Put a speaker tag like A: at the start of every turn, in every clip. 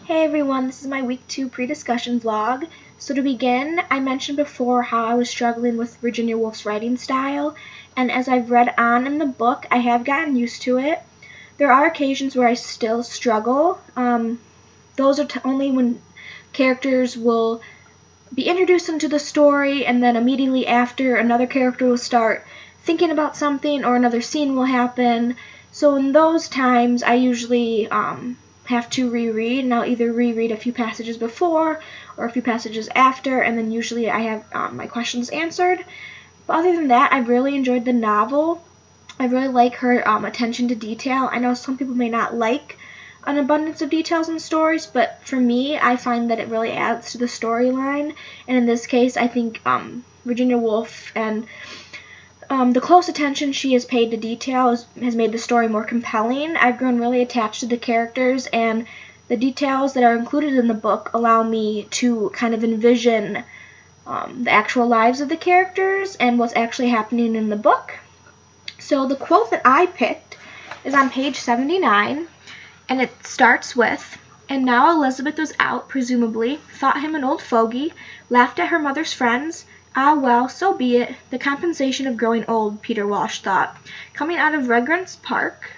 A: Hey everyone, this is my week 2 pre-discussion vlog. So to begin, I mentioned before how I was struggling with Virginia Woolf's writing style, and as I've read on in the book, I have gotten used to it. There are occasions where I still struggle. Those are only when characters will be introduced into the story, and then immediately after, another character will start thinking about something, or another scene will happen. So in those times, I usually have to reread, and I'll either reread a few passages before or a few passages after, and then usually I have my questions answered. But other than that, I really enjoyed the novel. I really like her attention to detail. I know some people may not like an abundance of details in stories, but for me, I find that it really adds to the storyline, and in this case, I think Virginia Woolf and the close attention she has paid to detail has made the story more compelling. I've grown really attached to the characters, and the details that are included in the book allow me to kind of envision the actual lives of the characters and what's actually happening in the book. So the quote that I picked is on page 79, and it starts with, "And now Elizabeth was out, presumably, thought him an old fogy, laughed at her mother's friends. Ah, well, so be it. The compensation of growing old," Peter Walsh thought. Coming out of Regent's Park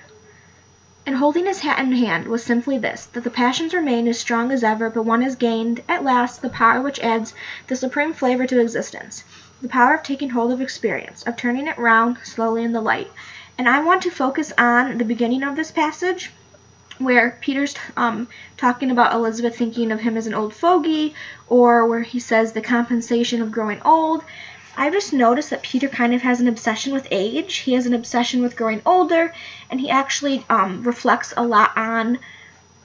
A: and holding his hat in hand was simply this, that the passions remain as strong as ever, but one has gained, at last, the power which adds the supreme flavor to existence, the power of taking hold of experience, of turning it round slowly in the light. And I want to focus on the beginning of this passage, where Peter's talking about Elizabeth thinking of him as an old fogy, or where he says the compensation of growing old. I've just noticed that Peter kind of has an obsession with age. He has an obsession with growing older, and he actually reflects a lot on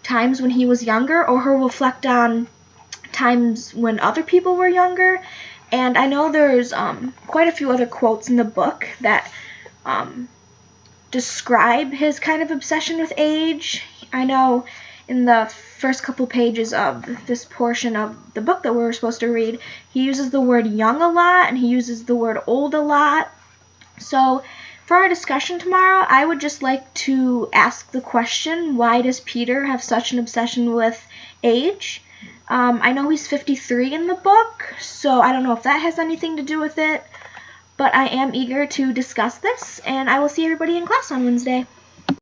A: times when he was younger, or he'll reflect on times when other people were younger. And I know there's quite a few other quotes in the book that describe his kind of obsession with age. I know in the first couple pages of this portion of the book that we're supposed to read, he uses the word young a lot, and he uses the word old a lot. So for our discussion tomorrow, I would just like to ask the question, why does Peter have such an obsession with age? I know he's 53 in the book, so I don't know if that has anything to do with it, but I am eager to discuss this, and I will see everybody in class on Wednesday.